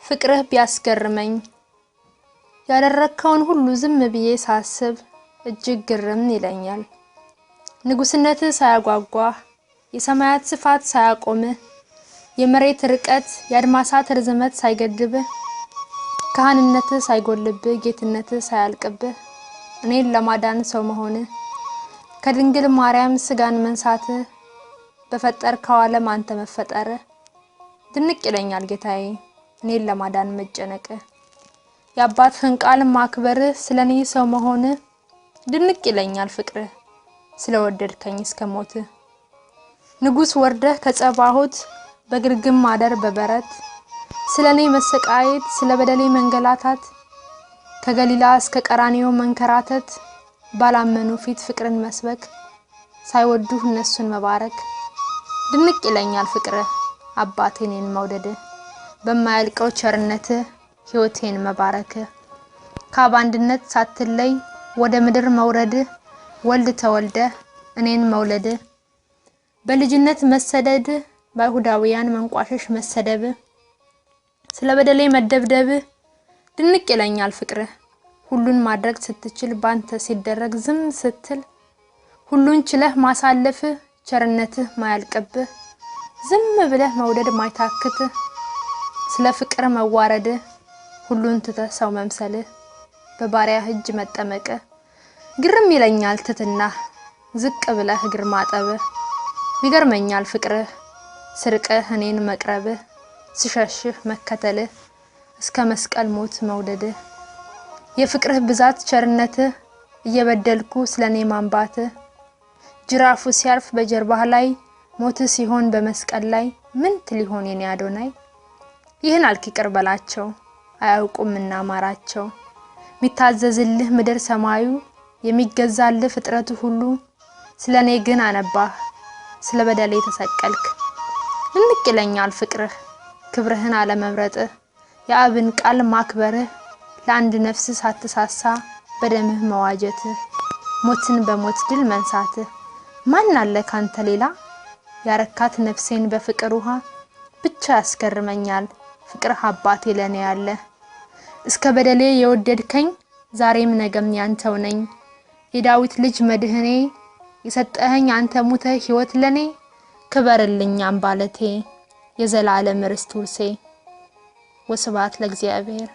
ፍቅርህ ቢያስገርመኝ ያደረከውን ሁሉ ዝም ብዬ ሳስብ እጅግ ግርም ይለኛል። ንጉስነትህ ሳያጓጓ የሰማያት ስፋት ሳያቆም የመሬት ርቀት የአድማሳት ርዝመት ሳይገድብ ካህንነትህ ሳይጎልብ ጌትነትህ ሳያልቅብ እኔን ለማዳን ሰው መሆን ከድንግል ማርያም ስጋን መንሳት በፈጠርከው ዓለም አንተ መፈጠር ድንቅ ይለኛል ጌታዬ እኔን ለማዳን መጨነቅ የአባትህን ቃል ማክበር ስለኔ ሰው መሆን ድንቅ ይለኛል ፍቅር ስለወደድከኝ እስከሞት ንጉስ ወርደህ ከጸባዖት በግርግም ማደር በበረት ስለኔ መሰቃየት ስለበደሌ መንገላታት ከገሊላ እስከ ቀራንዮ መንከራተት ባላመኑ ፊት ፍቅርን መስበክ ሳይወዱህ እነሱን መባረክ ድንቅ ይለኛል ፍቅር አባቴን መውደድ በማያልቀው ቸርነት ሕይወቴን መባረክ ከአባንድነት ሳትለይ ወደ ምድር መውረድ ወልድ ተወልደ እኔን መውለድ በልጅነት መሰደድ ባይሁዳውያን መንቋሸሽ መሰደብ ስለበደሌ መደብደብ ድንቅ ይለኛል ፍቅር ሁሉን ማድረግ ስትችል ባንተ ሲደረግ ዝም ስትል ሁሉን ችለህ ማሳለፍ ቸርነትህ ማያልቅብ ዝም ብለህ መውደድ ማይታክት ስለ ፍቅር መዋረድ ሁሉን ትተህ ሰው መምሰል በባሪያህ እጅ መጠመቅ ግርም ይለኛል ትትና ዝቅ ብለህ እግር ማጠብ ይገርመኛል ፍቅር ስርቀህ እኔን መቅረብ ስሸሽህ መከተል እስከ መስቀል ሞት መውደድ የፍቅርህ ብዛት ቸርነትህ እየበደልኩ ስለኔ ማንባት ጅራፉ ሲያርፍ በጀርባህ ላይ ሞት ሲሆን በመስቀል ላይ ምን ትሊሆን የኔ አዶናይ ይህን አልክ ይቅር በላቸው አያውቁምና ማራቸው ሚታዘዝልህ ምድር ሰማዩ የሚገዛልህ ፍጥረቱ ሁሉ ስለኔ ግን አነባህ ስለበደሌ ተሰቀልክ ድንቅ ይለኛል ፍቅርህ ክብርህን አለመምረጥህ የአብን ቃል ማክበርህ ለአንድ ነፍስ ሳትሳሳ በደምህ መዋጀትህ ሞትን በሞት ድል መንሳትህ ማን አለ ካንተ ሌላ ያረካት ነፍሴን በፍቅር ውሃ ብቻ ያስገርመኛል ፍቅርህ አባቴ ለኔ ያለ እስከ በደሌ የወደድከኝ ዛሬም ነገም ያንተው ነኝ የዳዊት ልጅ መድህኔ የሰጠኸኝ አንተ ሙተ ሕይወት ለኔ ክበርልኝ አምባለቴ የዘላለም ርስት ውርሴ ወስብሐት ለእግዚአብሔር